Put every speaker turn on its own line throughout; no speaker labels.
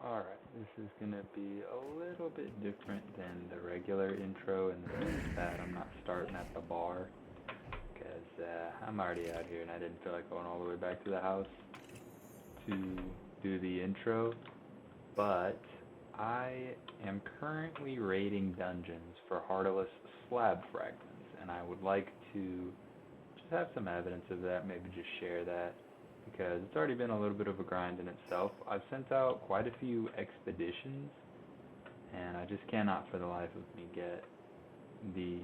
Alright, this is gonna be a little bit different than the regular intro in the sense that I'm not starting at the bar, because I'm already out here and I didn't feel like going all the way back to the house to do the intro, but I am currently raiding dungeons for Hartalis slab fragments, and I would like to just have some evidence of that, maybe just share that, because it's already been a little bit of a grind in itself. I've sent out quite a few expeditions, and I just cannot for the life of me get the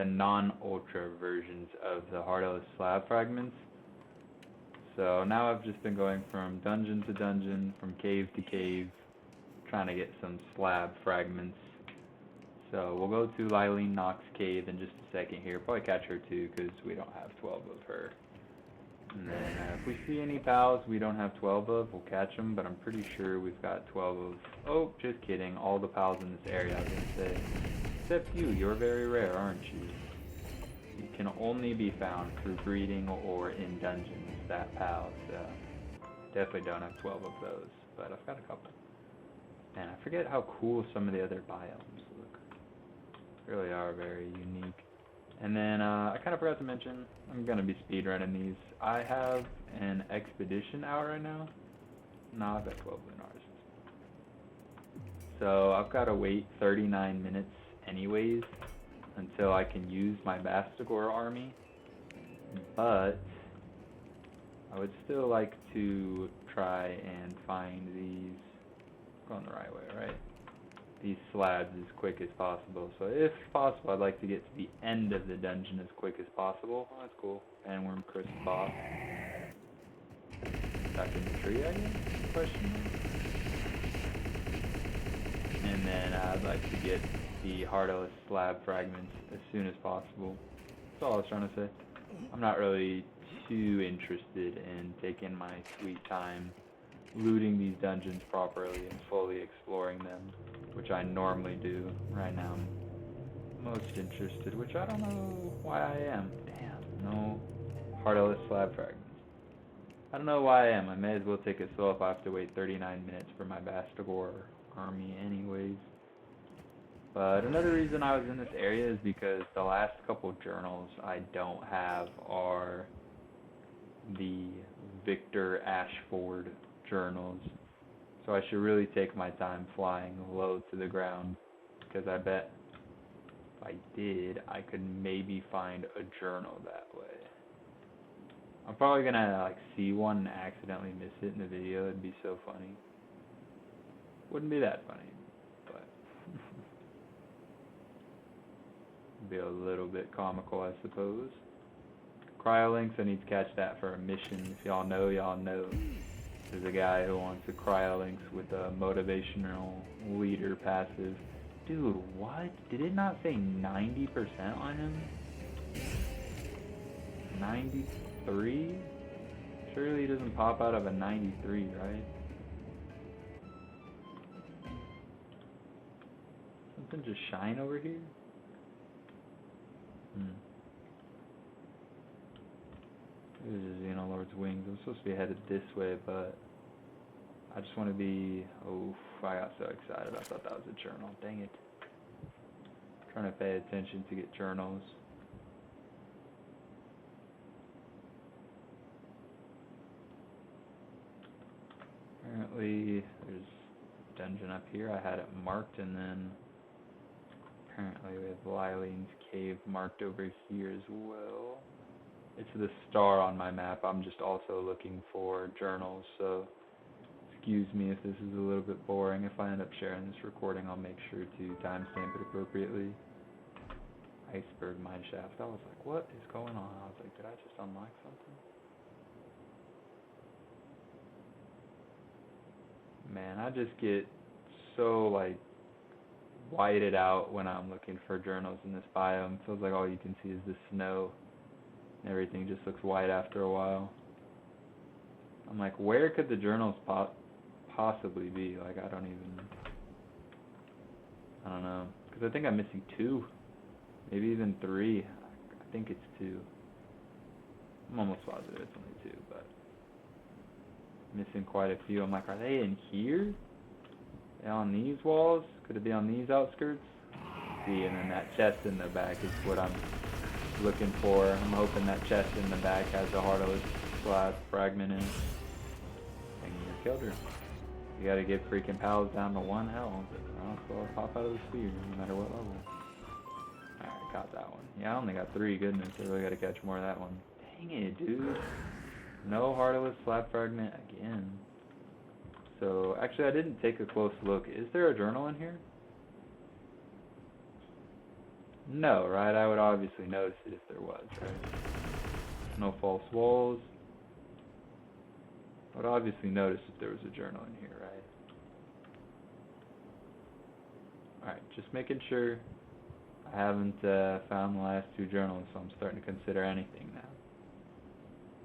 non-ultra versions of the Hartalis slab fragments. So now I've just been going from dungeon to dungeon, from cave to cave, trying to get some slab fragments. So we'll go to Lyleen Noct's cave in just a second here. Probably catch her too, because we don't have 12 of her. And then if we see any pals we don't have 12 of, we'll catch them, but I'm pretty sure we've got 12 of... Oh, just kidding. All the pals in this area, I was going to say. Except you. You're very rare, aren't you? You can only be found through breeding or in dungeons, that pal. So definitely don't have 12 of those, but I've got a couple. And I forget how cool some of the other biomes look. Really are very unique. And then I kind of forgot to mention, I'm going to be speedrunning these. I have an expedition out right now. No, I've got 12 lunars. So I've got to wait 39 minutes anyways until I can use my Bastigor army. But I would still like to try and find these, going the right way, right? These slabs as quick as possible. So if possible, I'd like to get to the end of the dungeon as quick as possible. Oh, that's cool. Bandworm Cryst boss. Stuck in the tree, I guess? Question mark. And then I'd like to get the Hartalis slab fragments as soon as possible. That's all I was trying to say. I'm not really too interested in taking my sweet time looting these dungeons properly and fully exploring them, which I normally do. Right now I'm most interested, which I don't know why I am. Damn, no Hartalis slab fragments. I don't know why I am. I may as well take it slow if I have to wait 39 minutes for my Bastigor army anyways. But another reason I was in this area is because the last couple journals I don't have are the Victor Ashford journals. So I should really take my time flying low to the ground, because I bet if I did, I could maybe find a journal that way. I'm probably gonna like see one and accidentally miss it in the video. It'd be so funny. Wouldn't be that funny, but it'd be a little bit comical, I suppose. Cryolinks, I need to catch that for a mission. If y'all know, y'all know. There's a guy who wants a Cryolinks with a motivational leader passive. Dude, what? Did it not say 90% on him? 93? Surely he doesn't pop out of a 93, right? Something just shine over here? This is Xenolord's wings. I'm supposed to be headed this way, but I just want to be... Oh, I got so excited. I thought that was a journal. Dang it. I'm trying to pay attention to get journals. Apparently, there's a dungeon up here. I had it marked, and then apparently we have Lyleen's cave marked over here as well. It's the star on my map. I'm just also looking for journals, so excuse me if this is a little bit boring. If I end up sharing this recording, I'll make sure to timestamp it appropriately. Iceberg mineshaft. I was like, what is going on? I was like, did I just unlock something? Man, I just get so, like, whited out when I'm looking for journals in this biome. Feels like all you can see is the snow. Everything just looks white after a while. I'm like, where could the journals possibly be? Like, I don't know. Because I think I'm missing 2. Maybe even 3. I think it's 2. I'm almost positive it's only 2, but Missing quite a few. I'm like, are they in here? Are they on these walls? Could it be on these outskirts? See, and then that chest in the back is what I'm looking for. I'm hoping that chest in the back has a Hartalis slab fragment in it. Dang, you killed her. You gotta get freaking pals down to 1 health. I'll still pop out of the sphere, no matter what level. Alright, got that one. Yeah, I only got 3. Goodness, I really gotta catch more of that one. Dang it, dude. No Hartalis slab fragment again. So, actually, I didn't take a close look. Is there a journal in here? No, right? I would obviously notice it if there was, right? No false walls. I would obviously notice if there was a journal in here, right? Alright, just making sure. I haven't found the last 2 journals, so I'm starting to consider anything now.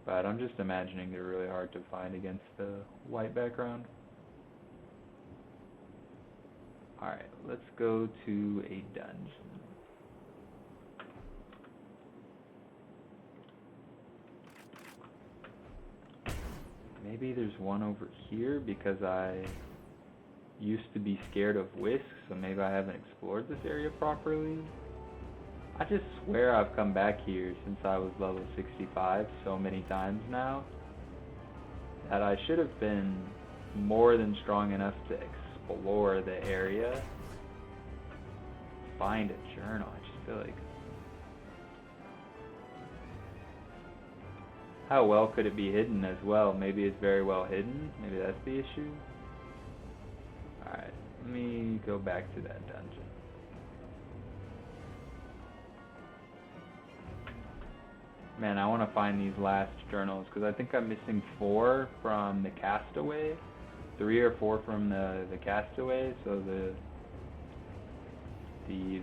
But I'm just imagining they're really hard to find against the white background. Alright, let's go to a dungeon. Maybe there's one over here because I used to be scared of wisks, so maybe I haven't explored this area properly. I just swear I've come back here since I was level 65 so many times now that I should have been more than strong enough to explore the area. Find a journal, I just feel like. How well could it be hidden as well? Maybe it's very well hidden. Maybe that's the issue. Alright, let me go back to that dungeon. Man, I want to find these last journals because I think I'm missing 4 from the Castaway. 3 or 4 from the Castaway. So I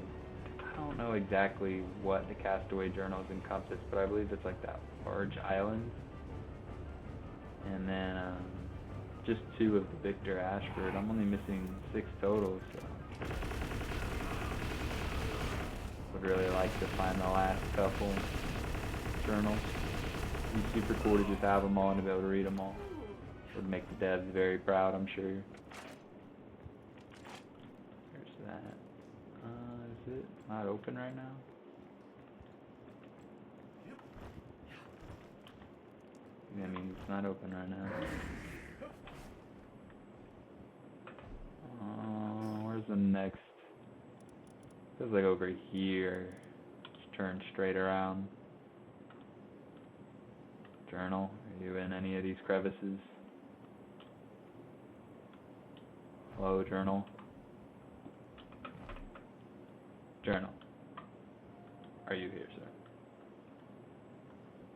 don't know exactly what the Castaway journals encompass, but I believe it's like that large island. And then just 2 of the Victor Ashford. I'm only missing 6 total, so would really like to find the last couple journals. It'd be super cool to just have them all and to be able to read them all. Would make the devs very proud, I'm sure. There's that. Is it not open right now? That means it's not open right now. Where's the next? Feels like over here. Just turn straight around. Journal. Are you in any of these crevices? Hello, journal. Journal. Are you here, sir?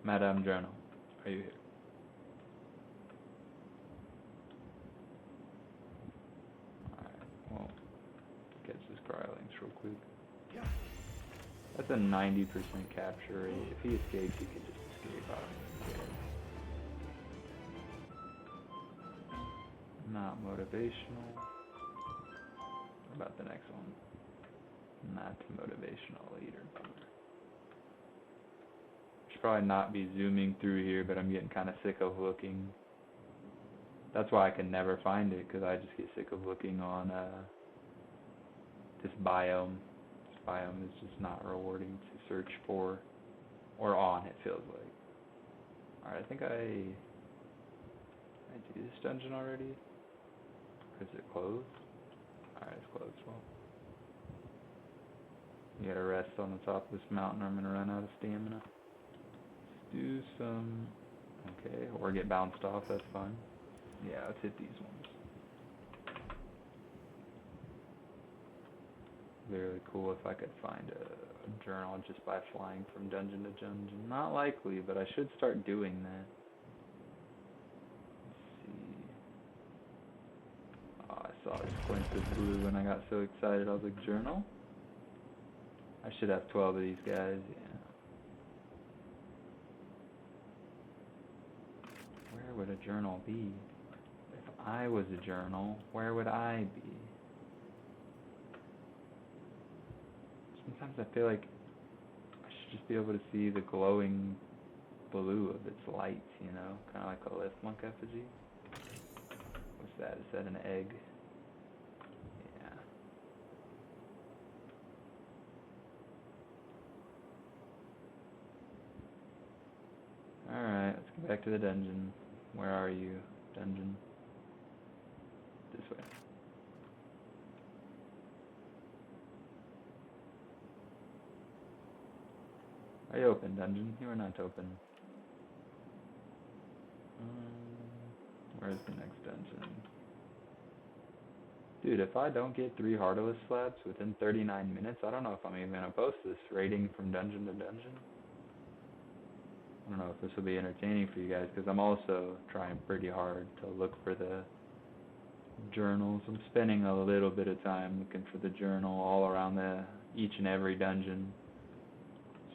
Madame Journal, are you here? Alright, well, catch this cryolinks real quick. That's a 90% capture rate. If he escapes, he can just escape out. Not motivational. What about the next one? Not motivational either. Should probably not be zooming through here, but I'm getting kind of sick of looking. That's why I can never find it, because I just get sick of looking on this biome. This biome is just not rewarding to search for, or on, it feels like. Alright, I think I do this dungeon already? Or is it closed? Alright, it's closed. Well, you gotta rest on the top of this mountain or I'm gonna run out of stamina. Let's do some... Okay, or get bounced off, that's fine. Yeah, let's hit these ones. Very cool if I could find a journal just by flying from dungeon to dungeon. Not likely, but I should start doing that. Let's see. Oh, I saw this glint of blue when I got so excited. I was like, journal? I should have 12 of these guys, yeah. Where would a journal be? If I was a journal, where would I be? Sometimes I feel like I should just be able to see the glowing blue of its lights, you know? Kind of like a lift monk effigy. What's that? Is that an egg? Yeah. Alright, let's go back to the dungeon. Where are you, dungeon? This way. Are you open, dungeon? You are not open. Where's the next dungeon? Dude, if I don't get 3 Hartalis slabs within 39 minutes, I don't know if I'm even going to post this rating from dungeon to dungeon. I don't know if this will be entertaining for you guys, because I'm also trying pretty hard to look for the journals. I'm spending a little bit of time looking for the journal all around each and every dungeon.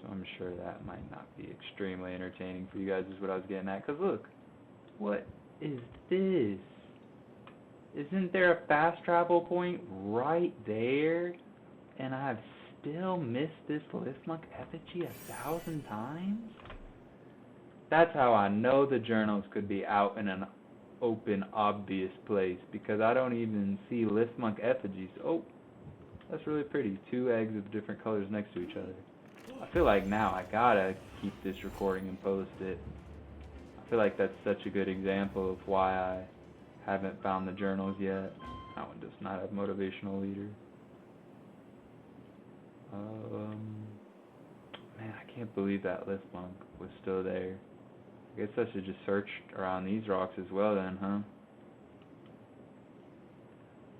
So I'm sure that might not be extremely entertaining for you guys is what I was getting at. Because look, what is this? Isn't there a fast travel point right there? And I've still missed this Lithmunk effigy 1,000 times? That's how I know the journals could be out in an open, obvious place, because I don't even see Lithmunk effigies. Oh, that's really pretty. 2 eggs of different colors next to each other. I feel like now I gotta keep this recording and post it. I feel like that's such a good example of why I haven't found the journals yet. That one does not have motivational leader. Man, I can't believe that Lithmunk was still there. I guess I should just search around these rocks as well then, huh?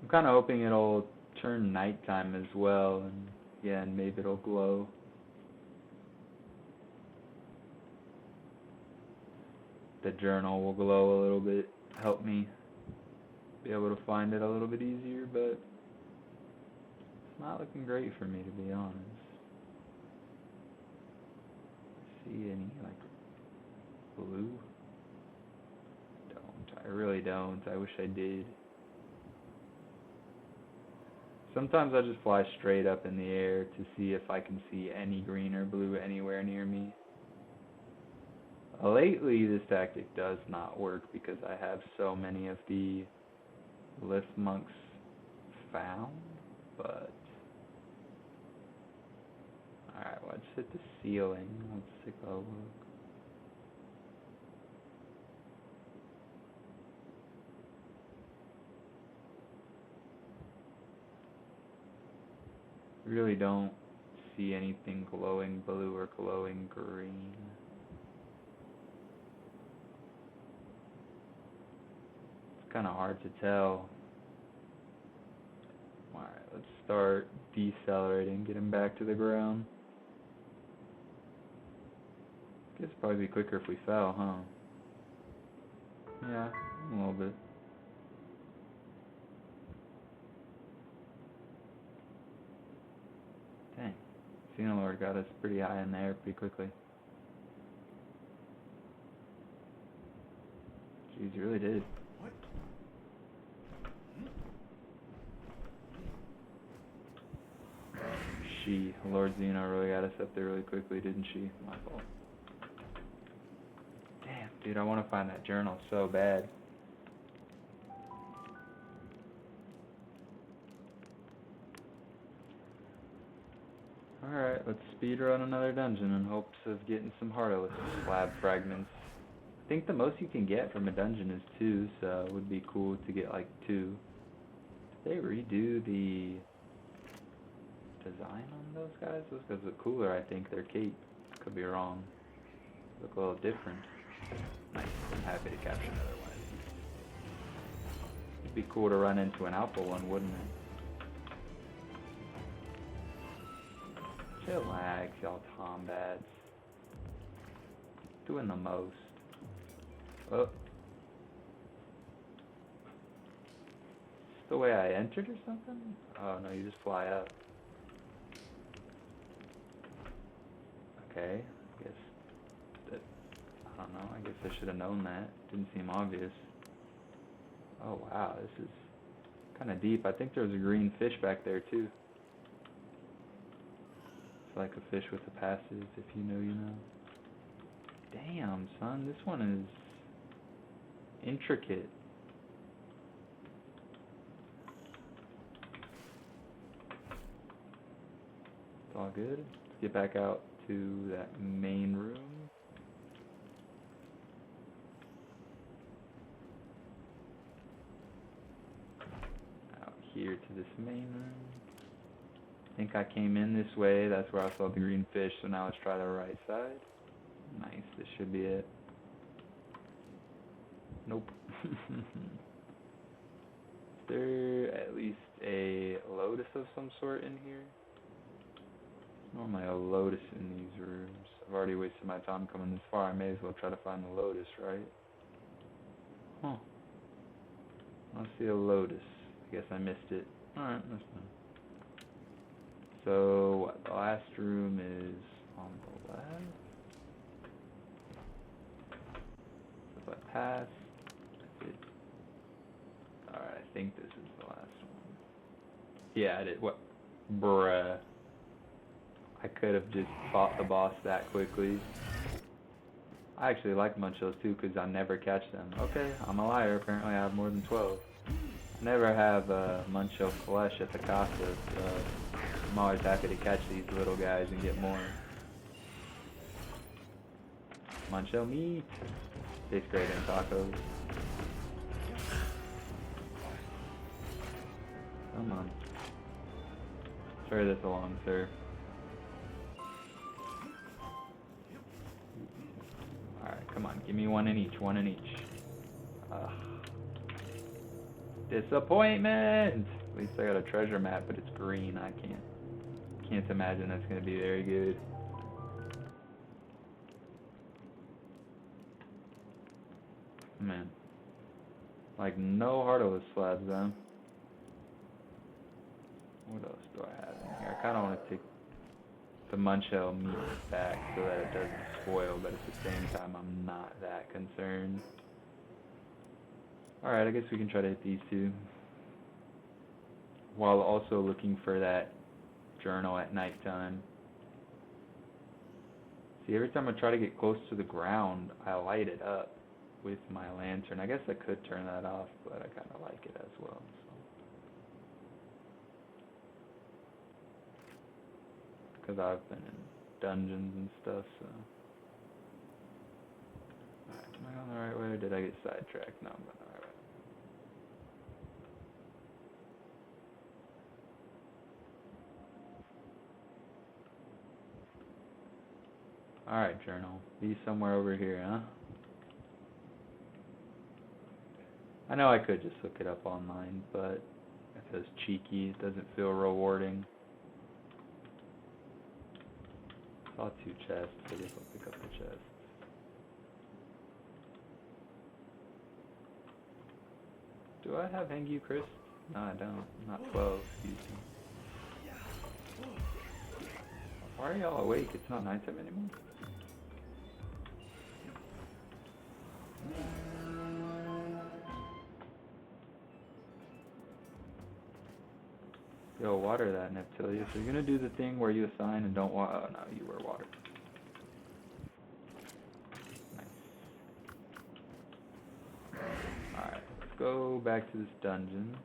I'm kind of hoping it'll turn nighttime as well, and yeah, and maybe it'll glow. The journal will glow a little bit, help me be able to find it a little bit easier, but it's not looking great for me, to be honest. See any, like, blue? Don't. I really don't. I wish I did. Sometimes I just fly straight up in the air to see if I can see any green or blue anywhere near me. Lately, this tactic does not work because I have so many of the Lithmunks found, but alright, let's hit the ceiling. Let's take a look. Really don't see anything glowing blue or glowing green. It's kind of hard to tell. Alright, let's start decelerating, getting back to the ground. Guess it'd probably be quicker if we fell, huh? Yeah, a little bit. Dang. Xenolore got us pretty high in the air pretty quickly. Jeez, you really did. Lord Xeno really got us up there really quickly, didn't she? My fault. Damn, dude, I want to find that journal so bad. Alright, let's speedrun another dungeon in hopes of getting some Hartalis slab fragments. I think the most you can get from a dungeon is 2, so it would be cool to get like 2. Did they redo the design on those guys? Those guys look cooler, I think. Their cape. Could be wrong. Look a little different. Nice. I'm happy to capture another one of these. It'd be cool to run into an alpha one, wouldn't it? Chillax, y'all tombats. Doing the most. Oh. Is this the way I entered or something? Oh no, you just fly up. Okay, I guess that, I don't know, I guess I should have known that. Didn't seem obvious. Oh wow, this is kind of deep. I think there's a green fish back there too. It's like a fish with a passage, if you know, you know. Damn, son, this one is intricate. all good. Let's get back out to that main room. Out here to this main room. I think I came in this way. That's where I saw the green fish. So now let's try the right side. Nice. This should be it. Nope. Is there at least a lotus of some sort in here? There's normally a lotus in these rooms. I've already wasted my time coming this far. I may as well try to find the lotus, right? Huh. I don't see a lotus. I guess I missed it. Alright, that's fine. So, what, the last room is on the left. So if I pass, that's it. Alright, I think this is the last one. Yeah, I did. What? Bruh. I could have just fought the boss that quickly. I actually like munchos too because I never catch them. Okay, I'm a liar. Apparently I have more than 12. I never have muncho flesh at the casa, so I'm always happy to catch these little guys and get more. Muncho meat. Tastes great in tacos. Come on. Hurry this along, sir. Alright, come on. Give me one in each. One in each. Disappointment! At least I got a treasure map, but it's green. I can't imagine that's going to be very good. Man. Like, no Hartalis slabs, though. What else do I have in here? I kind of want to take the muncho meat back so that it doesn't spoil, but at the same time, I'm not that concerned. Alright, I guess we can try to hit these two. While also looking for that journal at nighttime. See, every time I try to get close to the ground, I light it up with my lantern. I guess I could turn that off, but I kind of like it as well. Because I've been in dungeons and stuff, so. Alright, am I on the right way or did I get sidetracked? No, I'm going the right way. Alright, journal. Be somewhere over here, huh? I know I could just look it up online, but it says cheeky. It doesn't feel rewarding. Saw 2 chests. I guess I'll pick up the chest. Do I have Hangyu Cryst? No, I don't. I'm not 12, excuse me. Why are y'all awake? It's not nighttime anymore. Yo, water that, Neptilius. Are you gonna do the thing where you assign and don't water? Oh no, you were water. Nice. Alright, let's go back to this dungeon.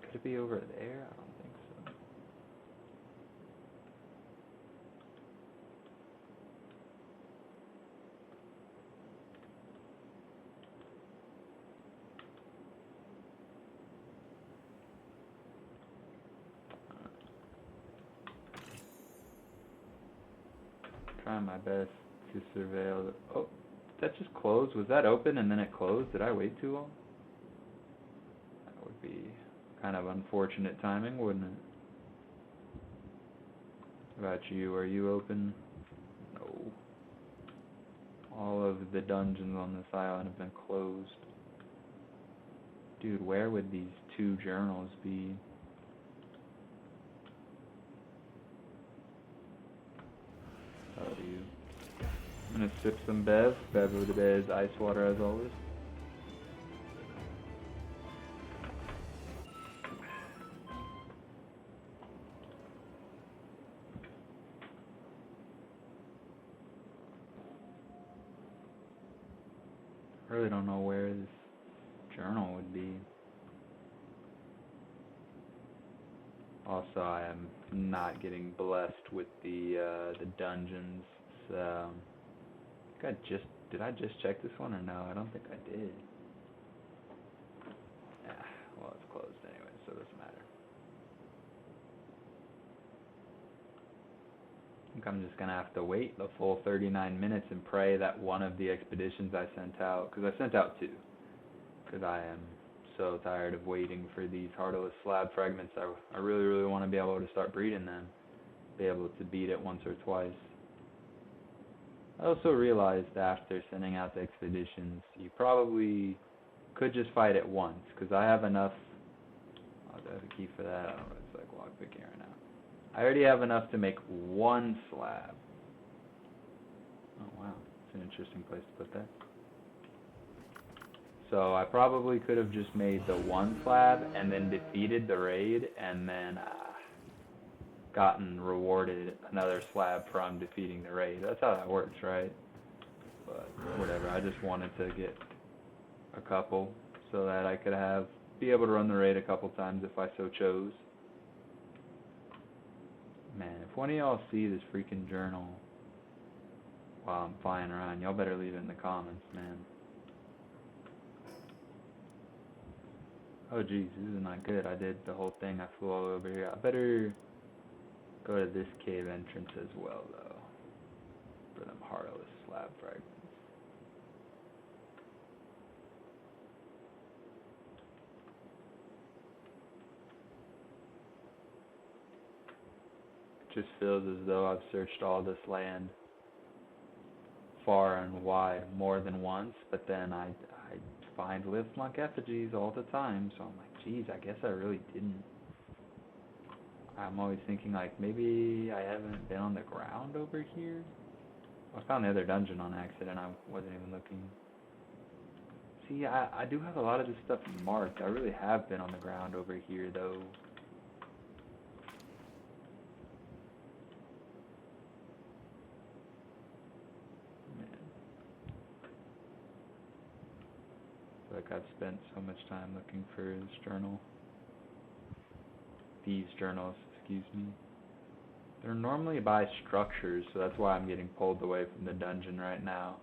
Could it be over there? I don't think so. Trying my best to surveil the... Oh, that just closed? Was that open and then it closed? Did I wait too long? That would be kind of unfortunate timing, wouldn't it? How about you? Are you open? No. All of the dungeons on this island have been closed. Dude, where would these 2 journals be? How do you? I'm gonna sip some Bev. Bev with the Bez ice water as always. I really don't know where this journal would be. Also, I am not getting blessed with the dungeons. So, did I just check this one or no? I don't think I did. Yeah, well, it's closed anyway, so it doesn't matter. I think I'm just gonna have to wait the full 39 minutes and pray that one of the expeditions I sent out, because I sent out 2, because I am so tired of waiting for these Hartalis slab fragments. I really, really want to be able to start breeding them, be able to beat it once or twice. I also realized after sending out the expeditions, you probably could just fight it once, because I have enough. Oh, do I have a key for that? I don't know, it's like lockpicking right now. I already have enough to make 1 slab. Oh wow, it's an interesting place to put that. So I probably could have just made the 1 slab and then defeated the raid and then gotten rewarded another slab from defeating the raid. That's how that works, right? But whatever, I just wanted to get a couple so that I could be able to run the raid a couple times if I so chose. Man, if one of y'all see this freaking journal while I'm flying around, y'all better leave it in the comments, man. Oh geez, this is not good. I did the whole thing. I flew all over here. I better go to this cave entrance as well, though, for them Hartalis slab fragments. It just feels as though I've searched all this land far and wide more than once, but then I find live-monk effigies all the time, so I'm like, geez, I guess I really didn't. I'm always thinking, like, maybe I haven't been on the ground over here? I found the other dungeon on accident. I wasn't even looking. See, I do have a lot of this stuff marked. I really have been on the ground over here, though. Like I've spent so much time looking for this journal. These journals, excuse me. They're normally by structures, so that's why I'm getting pulled away from the dungeon right now.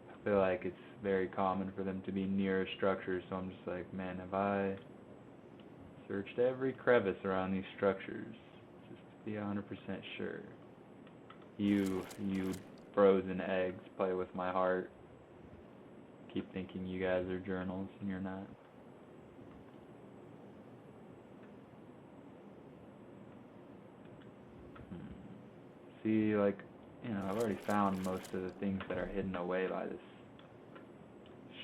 I feel like it's very common for them to be near structures, so I'm just like, man, have I searched every crevice around these structures just to be 100% sure? You frozen eggs play with my heart. Keep thinking you guys are journals and you're not. See, like, I've already found most of the things that are hidden away by this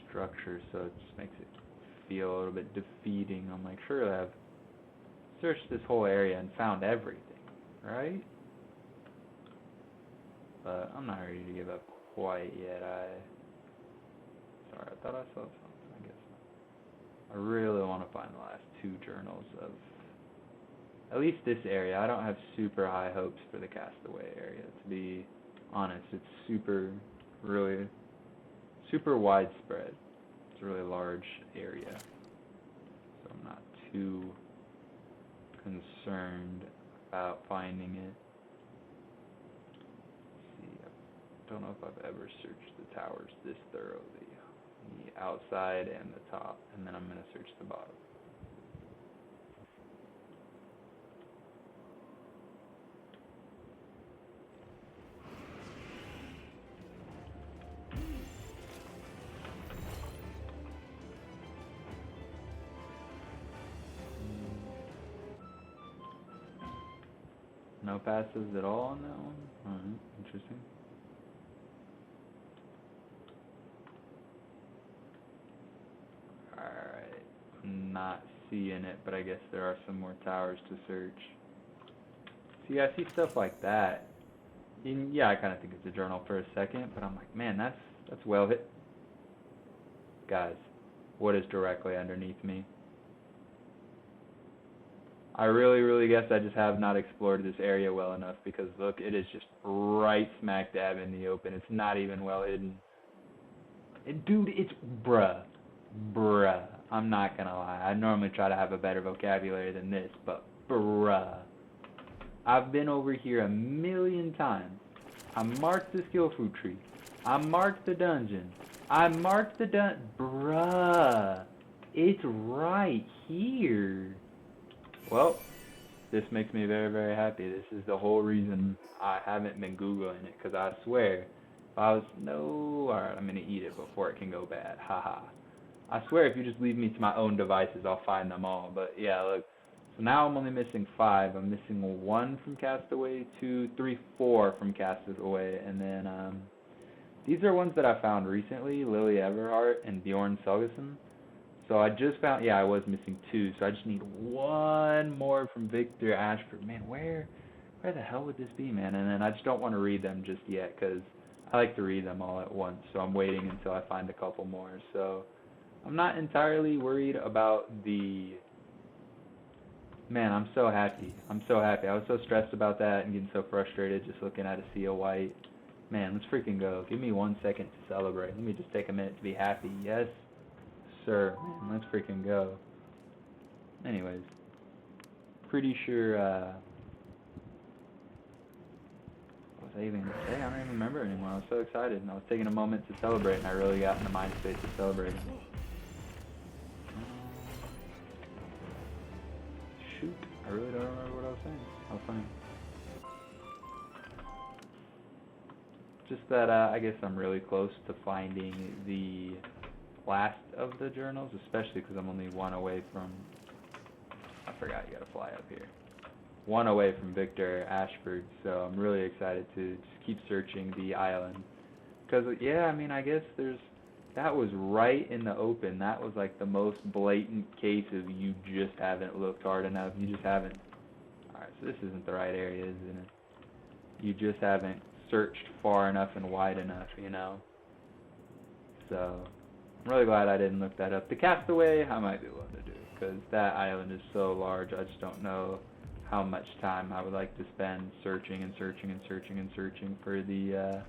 structure, so it just makes it feel a little bit defeating. I'm like, sure, I've searched this whole area and found everything, right? But I'm not ready to give up quite yet. Sorry, I thought I saw something, I guess not. I really want to find the last 2 journals of at least this area. I don't have super high hopes for the Castaway area, to be honest. It's really super widespread. It's a really large area, so I'm not too concerned about finding it. Let's see, I don't know if I've ever searched the towers this thoroughly. The outside and the top, and then I'm going to search the bottom. No passes at all on that one? Alright, interesting. Alright, I'm not seeing it, but I guess there are some more towers to search. See, I see stuff like that. And yeah, I kind of think it's a journal for a second, but I'm like, man, that's well hit. Guys, what is directly underneath me? I really, really guess I just have not explored this area well enough, because look, it is just right smack dab in the open. It's not even well hidden. Dude, it's bruh. I'm not gonna lie. I normally try to have a better vocabulary than this, but bruh. I've been over here a million times. I marked the skill fruit tree. I marked the dungeon. I marked the bruh. It's right here. Well, this makes me very, very happy. This is the whole reason I haven't been Googling it, because I swear, if I was, no, alright, I'm gonna eat it before it can go bad. Haha. I swear if you just leave me to my own devices, I'll find them all. But yeah, look. So now I'm only missing 5. I'm missing 1 from Castaway, 2, 3, 4 from Castaway, and then these are ones that I found recently, Lily Everhart and Bjorn Selgeson. So I just found, yeah, I was missing 2, so I just need 1 more from Victor Ashford. Man, where the hell would this be, man? And then I just don't want to read them just yet, because I like to read them all at once, so I'm waiting until I find a couple more. So I'm not entirely worried about the... Man, I'm so happy. I'm so happy. I was so stressed about that and getting so frustrated just looking at a sea of white. Man, let's freaking go. Give me 1 second to celebrate. Let me just take a minute to be happy. Yes, sir. Man, let's freaking go. Anyways, pretty sure, what was I even going to say? I don't even remember anymore. I was so excited and I was taking a moment to celebrate and I really got in the mind state to celebrate. Shoot, I really don't remember what I was saying. How funny. Just that I guess I'm really close to finding the last of the journals, especially because I'm only 1 away from... I forgot you gotta fly up here. 1 away from Victor Ashford, so I'm really excited to just keep searching the island. Because, yeah, I mean, I guess that was right in the open. That was like the most blatant case of you just haven't looked hard enough. You just haven't. Alright, so this isn't the right area, isn't it? You just haven't searched far enough and wide enough, you know? So, I'm really glad I didn't look that up. The Castaway, I might be willing to do, because that island is so large, I just don't know how much time I would like to spend searching and searching and searching and searching for the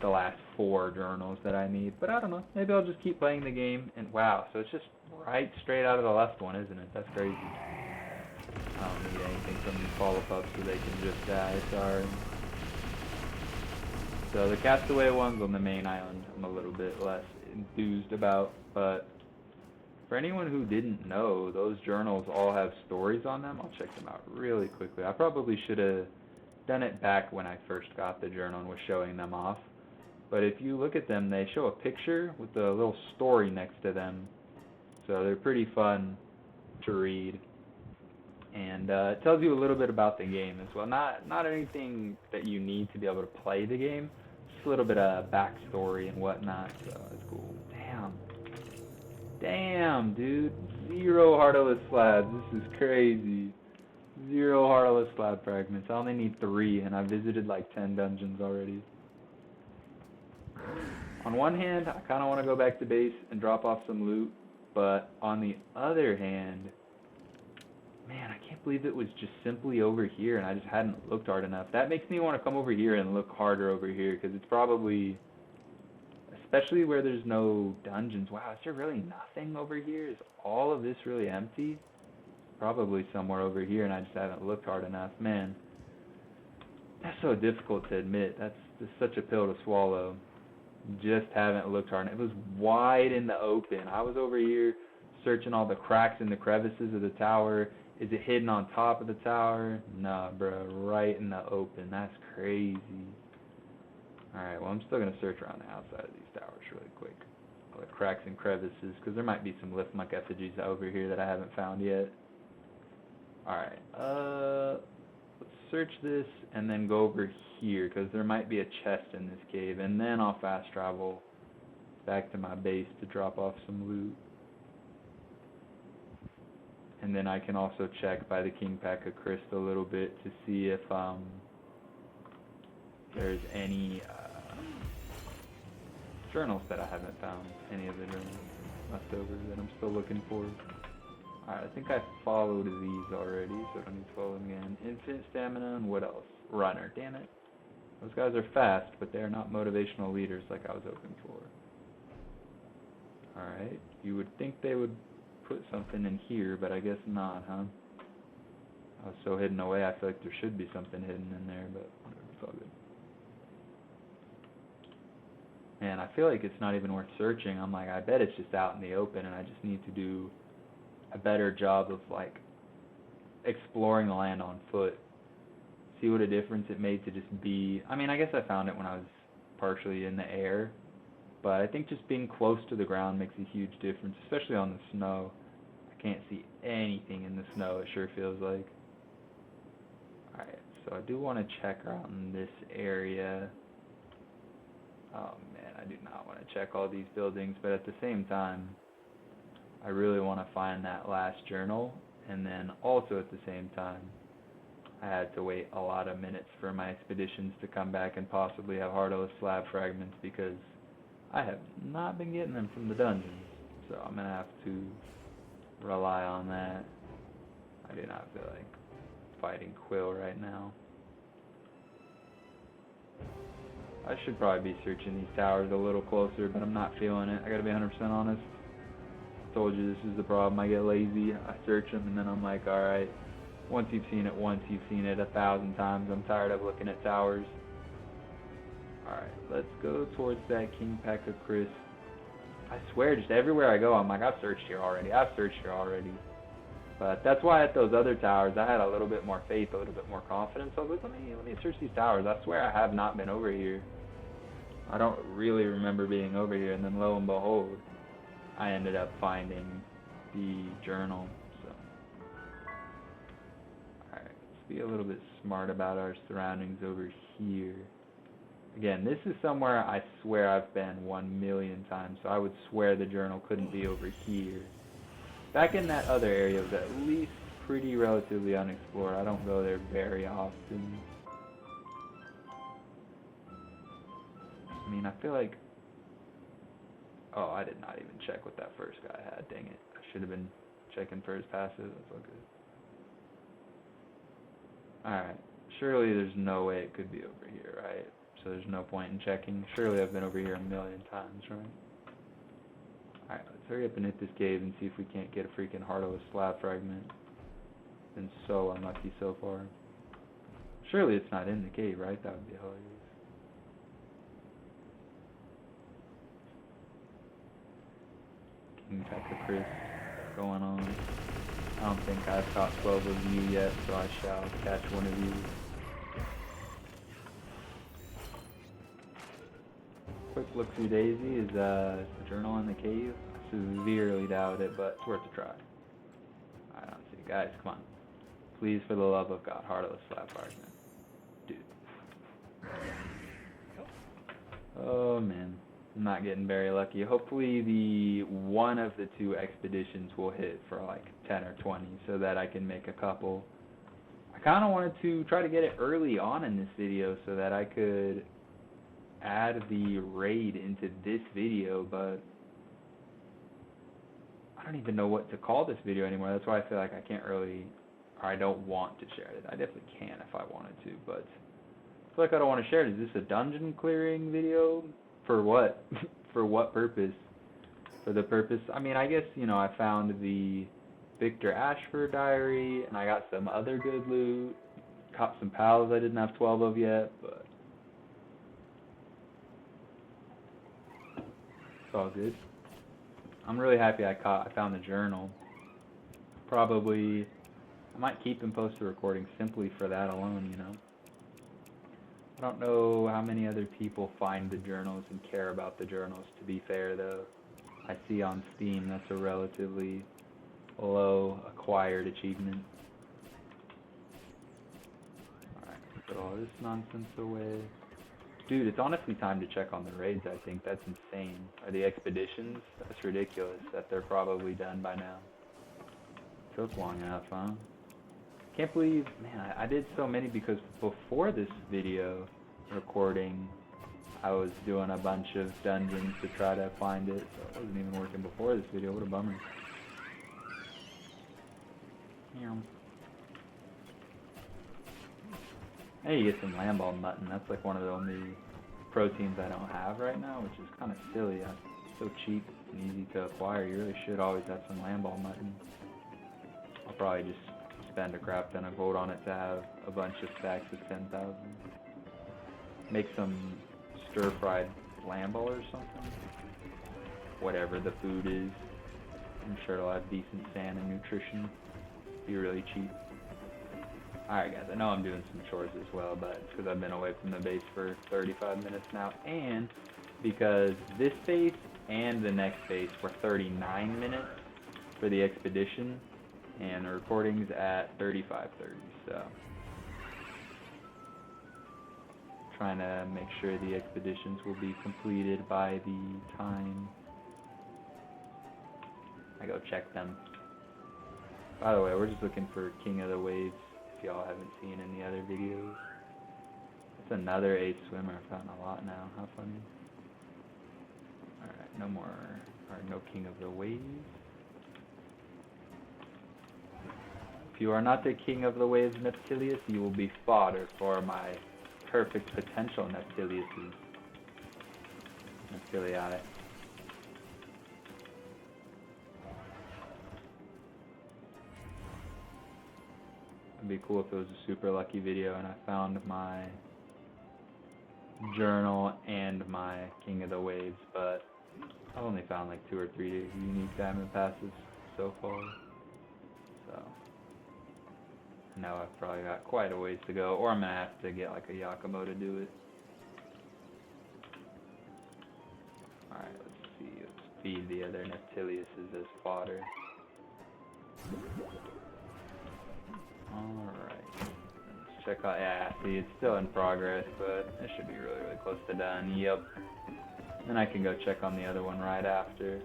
last 4 journals that I need. But I don't know. Maybe I'll just keep playing the game. And wow, so it's just right straight out of the left one, isn't it? That's crazy. I don't need anything from these follow-ups so they can just die. Sorry. So the Castaway ones on the main island, I'm a little bit less enthused about. But for anyone who didn't know, those journals all have stories on them. I'll check them out really quickly. I probably should have done it back when I first got the journal and was showing them off. But if you look at them, they show a picture with a little story next to them. So they're pretty fun to read. And it tells you a little bit about the game as well. Not anything that you need to be able to play the game. Just a little bit of backstory and whatnot. So it's cool. Damn, dude. 0 Hartalis slabs. This is crazy. 0 Hartalis slab fragments. I only need 3, and I visited like 10 dungeons already. On one hand, I kind of want to go back to base and drop off some loot, but on the other hand, man, I can't believe it was just simply over here and I just hadn't looked hard enough. That makes me want to come over here and look harder over here, because it's probably, especially where there's no dungeons. Wow, is there really nothing over here? Is all of this really empty? Probably somewhere over here and I just haven't looked hard enough. Man, that's so difficult to admit. That's just such a pill to swallow. Just haven't looked hard. It was wide in the open. I was over here searching all the cracks and the crevices of the tower. Is it hidden on top of the tower? Nah, bro. Right in the open. That's crazy. Alright, well, I'm still going to search around the outside of these towers really quick. All the cracks and crevices, because there might be some Liftmuck effigies over here that I haven't found yet. Alright, let's search this and then go over here, because there might be a chest in this cave, and then I'll fast travel back to my base to drop off some loot. And then I can also check by the Kingpaca Cryst a little bit to see if there's any journals that I haven't found, any of the journals left over that I'm still looking for. Alright, I think I followed these already, so I don't need to follow them again. Infinite stamina, and what else? Runner, damn it. Those guys are fast, but they're not motivational leaders like I was hoping for. Alright, you would think they would put something in here, but I guess not, huh? I was so hidden away, I feel like there should be something hidden in there, but whatever, it's all good. Man, I feel like it's not even worth searching. I'm like, I bet it's just out in the open, and I just need to do a better job of, like, exploring the land on foot. See what a difference it made to just be... I mean, I guess I found it when I was partially in the air, but I think just being close to the ground makes a huge difference, especially on the snow. I can't see anything in the snow, it sure feels like. Alright, so I do want to check around this area. Oh man, I do not want to check all these buildings, but at the same time, I really want to find that last journal, and then also at the same time, I had to wait a lot of minutes for my expeditions to come back and possibly have Hartalis slab fragments, because I have not been getting them from the dungeons, so I'm going to have to rely on that. I do not feel like fighting Quill right now. I should probably be searching these towers a little closer, but I'm not feeling it. I gotta be 100% honest. I told you this is the problem. I get lazy. I search them, and then I'm like, alright, once you've seen it once, you've seen it 1,000 times. I'm tired of looking at towers. Alright, let's go towards that Kingpaca Cryst. I swear, just everywhere I go, I'm like, I've searched here already. But that's why at those other towers, I had a little bit more faith, a little bit more confidence. I was like, let me search these towers. I swear I have not been over here. I don't really remember being over here, and then lo and behold, I ended up finding the journal. So, alright, let's be a little bit smart about our surroundings over here. Again, this is somewhere I swear I've been 1,000,000 times, so I would swear the journal couldn't be over here. Back in that other area was at least pretty relatively unexplored. I don't go there very often. I mean, I feel like... Oh, I did not even check what that first guy had. Dang it. I should have been checking for his passive. That's all good. Alright. Surely there's no way it could be over here, right? So there's no point in checking. Surely I've been over here 1,000,000 times, right? Alright, let's hurry up and hit this cave and see if we can't get a freaking Hartalis slab fragment. Been so unlucky so far. Surely it's not in the cave, right? That would be hilarious. Kingpaca Cryst going on. I don't think I've caught 12 of you yet, so I shall catch one of you. Quick look through Daisy. Is the journal in the cave? I severely doubt it, but it's worth a try. I don't see. Guys, come on. Please, for the love of God, Hartalis slab fragment. Dude. Oh man. I'm not getting very lucky. Hopefully the one of the two expeditions will hit for like 10 or 20 so that I can make a couple. I kind of wanted to try to get it early on in this video so that I could add the raid into this video, but I don't even know what to call this video anymore. That's why I feel like I can't really, or I don't want to share it. I definitely can if I wanted to, but I feel like I don't want to share it. Is this a dungeon clearing video? For what? For what purpose? For the purpose, I mean, I guess, you know, I found the Victor Ashford diary, and I got some other good loot. Caught some pals I didn't have 12 of yet, but it's all good. I'm really happy I found the journal. Probably, I might keep and post a recording simply for that alone, you know. I don't know how many other people find the journals and care about the journals, to be fair, though. I see on Steam that's a relatively low acquired achievement. Alright, put all this nonsense away. Dude, it's honestly time to check on the raids, I think. That's insane. Or the expeditions? That's ridiculous that they're probably done by now. Took long enough, huh? Can't believe, man, I did so many because before this video recording, I was doing a bunch of dungeons to try to find it, so it wasn't even working before this video. What a bummer. Hey, you get some lamball mutton. That's like one of the only proteins I don't have right now, which is kind of silly. so cheap and easy to acquire. You really should always have some land ball mutton. I'll probably just spend a crap ton of gold on it to have a bunch of stacks of 10,000. Make some stir-fried lamb ball or something. Whatever the food is. I'm sure it'll have decent sand and nutrition. Be really cheap. Alright guys, I know I'm doing some chores as well, but it's because I've been away from the base for 35 minutes now, and because this base and the next base were 39 minutes for the expedition, and the recording's at 35:30, so trying to make sure the expeditions will be completed by the time I go check them. By the way, we're just looking for King of the Waves, if y'all haven't seen any other videos. It's another 8 swimmer. I've gotten a lot now. How funny. Alright, no more, or no King of the Waves. If you are not the King of the Waves Neptilius, you will be fodder for my perfect potential Neptiliuses. Neptiliatic. It'd be cool if it was a super lucky video and I found my journal and my King of the Waves, but I've only found like 2 or 3 unique diamond passes so far. So I know I've probably got quite a ways to go, or I'm gonna have to get like a Yakumo to do it. Alright, let's see. Let's feed the other Neptiliuses as fodder. Alright, let's check out, yeah, see, it's still in progress, but it should be really, really close to done. Yep. Then I can go check on the other one right after.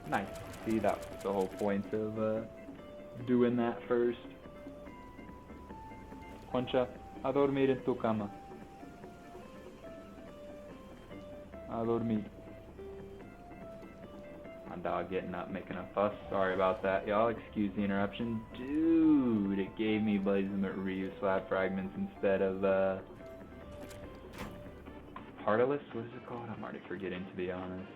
Nice. See, that was the whole point of doing that first. Concha, a dormir en tu cama. A dormir. My dog getting up, making a fuss. Sorry about that, y'all. Excuse the interruption. Dude, it gave me Blazing Ryu slab fragments instead of Hartalis? What is it called? I'm already forgetting, to be honest.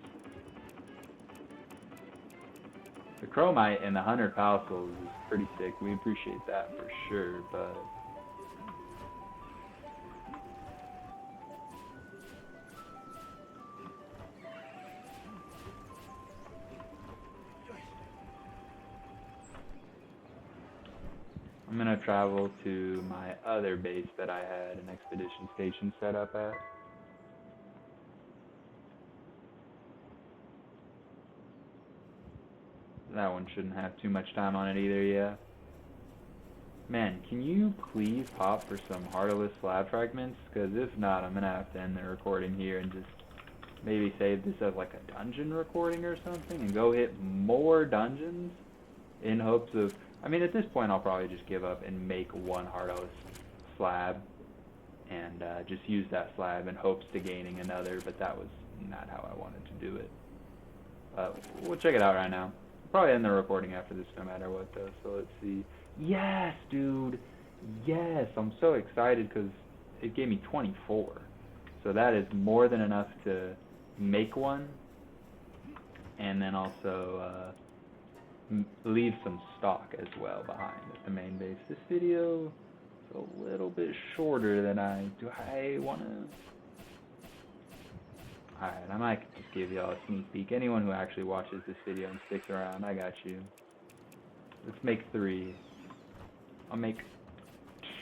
The Chromite and the 100 Palsals is pretty sick. We appreciate that for sure, but I'm gonna travel to my other base that I had an expedition station set up at. That one shouldn't have too much time on it either, yeah. Man, can you please pop for some Hartalis slab fragments? Because if not, I'm gonna have to end the recording here and just maybe save this as like a dungeon recording or something and go hit more dungeons in hopes of, I mean, at this point, I'll probably just give up and make one Hartalis slab and just use that slab in hopes to gaining another, but that was not how I wanted to do it. We'll check it out right now. Probably end the recording after this no matter what, though, so let's see. Yes, dude! Yes! I'm so excited because it gave me 24. So that is more than enough to make one, and then also leave some stock as well behind at the main base. This video is a little bit shorter than do I want to... Alright, I might just give y'all a sneak peek. Anyone who actually watches this video and sticks around, I got you. Let's make 3. I'll make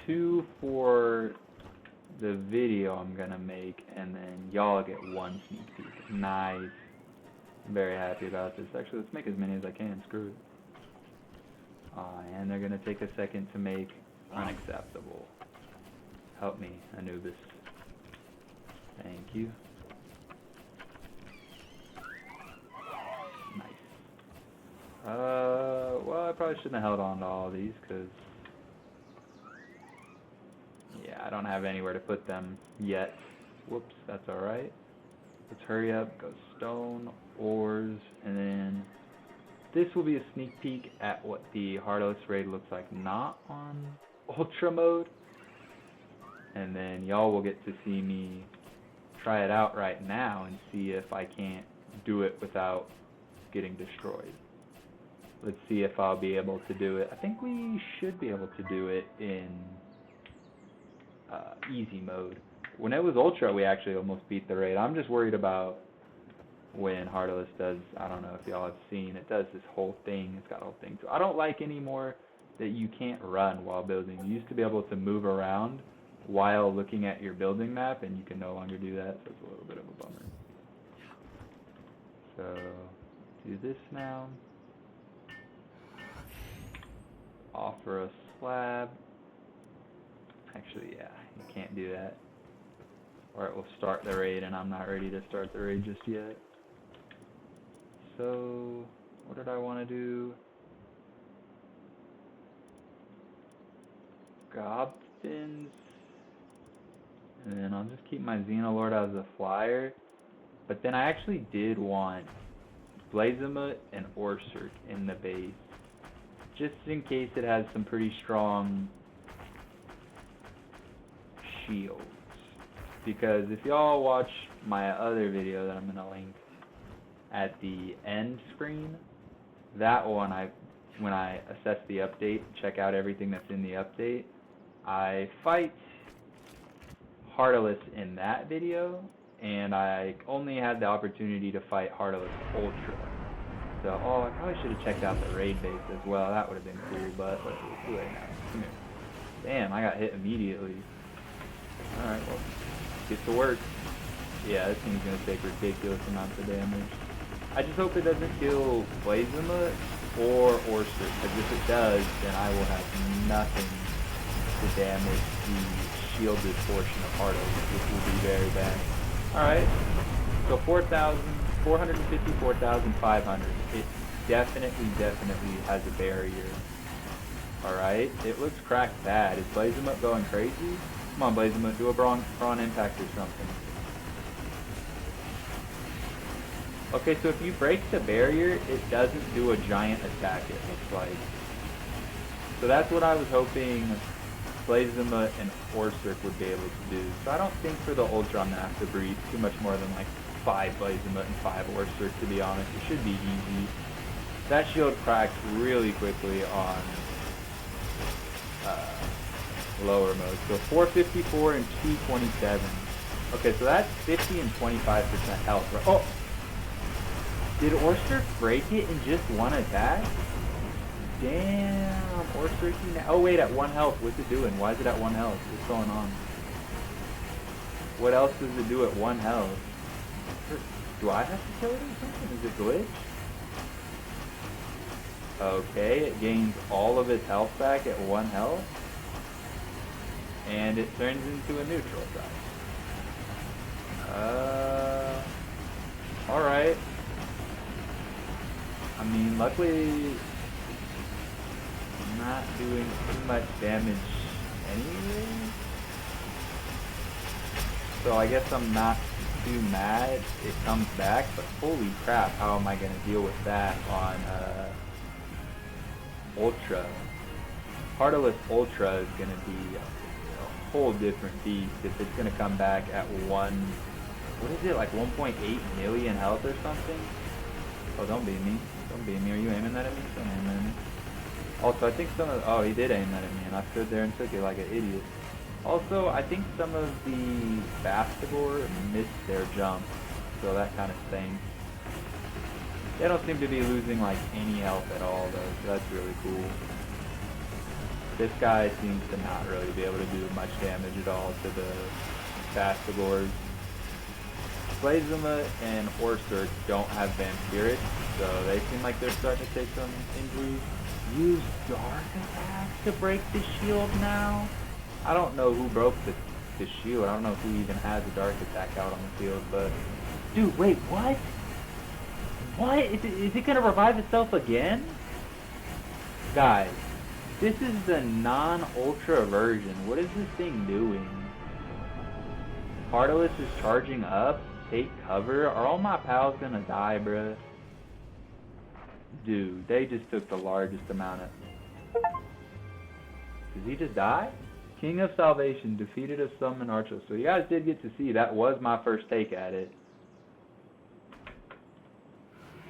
2 for the video I'm gonna make, and then y'all get 1 sneak peek. Nice. I'm very happy about this. Actually, let's make as many as I can. Screw it. And they're gonna take a second to make unacceptable. Help me, Anubis. Thank you. Nice. Well, I probably shouldn't have held on to all these, because yeah, I don't have anywhere to put them yet. Whoops, that's alright. Let's hurry up, go stone, ores, and then this will be a sneak peek at what the Hartalis raid looks like not on Ultra mode. And then y'all will get to see me try it out right now and see if I can't do it without getting destroyed. Let's see if I'll be able to do it. I think we should be able to do it in easy mode. When it was Ultra, we actually almost beat the raid. I'm just worried about when Hartalis does, I don't know if y'all have seen, it does this whole thing. It's got a whole thing. So I don't like anymore that you can't run while building. You used to be able to move around while looking at your building map, and you can no longer do that, so it's a little bit of a bummer. So, do this now. Offer a slab. Actually, yeah, you can't do that. Or it will start the raid, and I'm not ready to start the raid just yet. So, what did I want to do? Gobstins. And then I'll just keep my Xenolord as a flyer. But then I actually did want Blazemut and Orsurk in the base, just in case it has some pretty strong shields. Because if y'all watch my other video that I'm going to link at the end screen, that one, when I assess the update, check out everything that's in the update, I fight Hartalis in that video, and I only had the opportunity to fight Hartalis Ultra. So, I probably should have checked out the raid base as well. That would have been cool, but let's do it now. Come here. Damn, I got hit immediately. Alright, well, get to work. Yeah, this thing's going to take ridiculous amounts of damage. I just hope it doesn't kill Blazemut or Orsurk, because if it does, then I will have nothing to damage the shielded portion of Hartalis, which will be very bad. Alright, so 454,500. It definitely has a barrier. Alright, it looks cracked bad. Is Blazemut going crazy? Come on, Blazemut, do a prawn impact or something. Okay, so if you break the barrier, it doesn't do a giant attack, it looks like. So that's what I was hoping Blazemut and Orsurk would be able to do. So I don't think for the Ultra I'm going to have to breed too much more than like 5 Blazemut and 5 Orsurk, to be honest. It should be easy. That shield cracks really quickly on lower mode. So 454 and 227. Okay, so that's 50 and 25% health. Right? Oh! Did Orsurk break it in just one attack? Damn, Orsurk. Oh wait, at 1 health. What's it doing? Why is it at 1 health? What's going on? What else does it do at 1 health? Do I have to kill it or something? Is it glitch? Okay, it gains all of its health back at 1 health. And it turns into a neutral type. Alright. I mean, luckily, I'm not doing too much damage anyway. So I guess I'm not too mad. It comes back, but holy crap, how am I going to deal with that on Ultra? Hartalis Ultra is going to be a whole different beast if it's going to come back at what is it, like 1.8 million health or something? Oh, don't beat me. Don't beat me. Are you aiming that at me? Don't aim that at me. Also, I think oh, he did aim that at me, and I stood there and took it like an idiot. Also, I think some of the Bastagor missed their jump, so that kind of stinks. They don't seem to be losing like any health at all though, so that's really cool. This guy seems to not really be able to do much damage at all to the Bastagors. Blazemut and Orsurk don't have Vampiric, so they seem like they're starting to take some injuries. Use Dark Attack to break the shield now? I don't know who broke the shield. I don't know who even has a Dark Attack out on the field, but... Dude, wait, what? What? Is it gonna revive itself again? Guys, this is the non-Ultra version. What is this thing doing? Hartalis is charging up. Take cover. Are all my pals gonna die, bruh? Dude, they just took the largest amount of... Did he just die? King of Salvation defeated a summon archer. So you guys did get to see, that was my first take at it.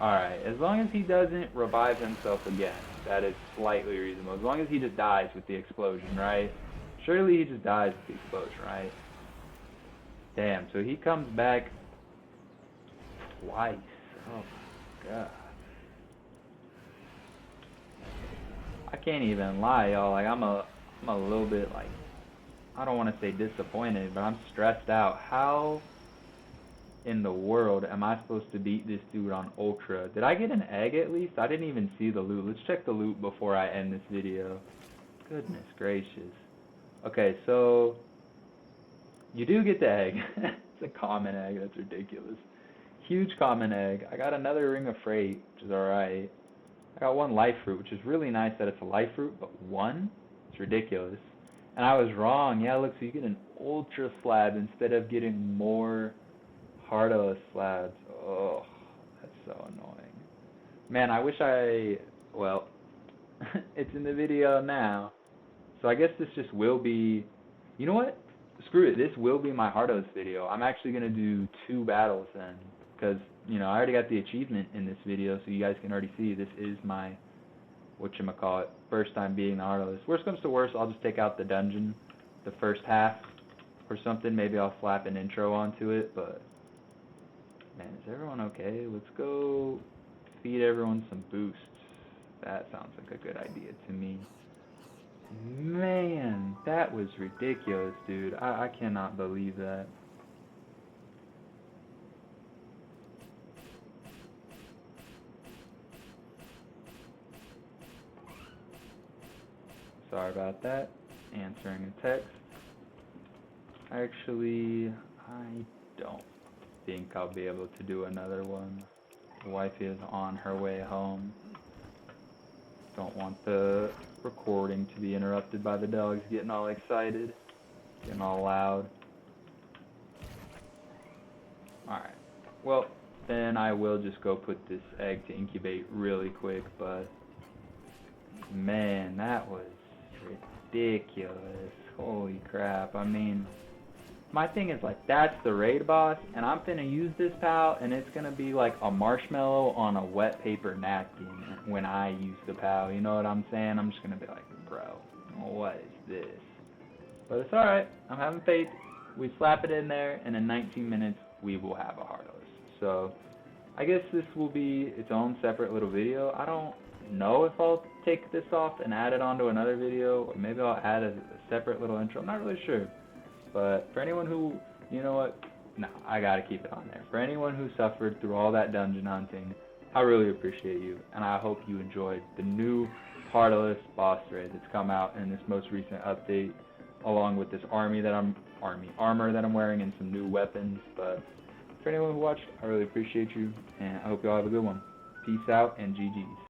Alright, as long as he doesn't revive himself again, that is slightly reasonable. As long as he just dies with the explosion, right? Surely he just dies with the explosion, right? Damn, so he comes back twice. Oh my god. I can't even lie, y'all. Like, I'm a little bit, like, I don't want to say disappointed, but I'm stressed out. How in the world am I supposed to beat this dude on Ultra? Did I get an egg at least? I didn't even see the loot. Let's check the loot before I end this video. Goodness gracious. Okay, so you do get the egg. It's a common egg. That's ridiculous. Huge common egg. I got another ring of freight, which is alright. I got one life fruit, which is really nice that it's a life fruit, but one? It's ridiculous. And I was wrong. Yeah, look, so you get an ultra slab instead of getting more Hartalis slabs. Oh, that's so annoying. Man, I wish well, it's in the video now. So I guess this just will be, you know what? Screw it, this will be my Hartalis video. I'm actually going to do 2 battles then. Because, you know, I already got the achievement in this video, so you guys can already see this is my, whatchamacallit, first time being the Hartalis. Worst comes to worst, I'll just take out the dungeon, the first half, or something. Maybe I'll slap an intro onto it, but man, is everyone okay? Let's go feed everyone some boosts. That sounds like a good idea to me. Man, that was ridiculous, dude. I cannot believe that. Sorry about that. Answering a text. Actually, I don't think I'll be able to do another one. The wife is on her way home. Don't want the recording to be interrupted by the dogs getting all excited, getting all loud. Alright, well, then I will just go put this egg to incubate really quick, but man, that was ridiculous. Holy crap. I mean, my thing is, like, that's the raid boss, and I'm finna use this POW, and it's gonna be like a marshmallow on a wet paper napkin when I use the POW. You know what I'm saying? I'm just gonna be like, bro, what is this? But it's alright. I'm having faith. We slap it in there, and in 19 minutes, we will have a Hartalis. So, I guess this will be its own separate little video. I don't know if I'll take this off and add it onto another video, or maybe I'll add a separate little intro. I'm not really sure. But for anyone who, you know what, no, I gotta keep it on there. For anyone who suffered through all that dungeon hunting, I really appreciate you, and I hope you enjoyed the new Hartalis boss raid that's come out in this most recent update, along with this armor that I'm wearing and some new weapons. But for anyone who watched, I really appreciate you, and I hope you all have a good one. Peace out and GG's.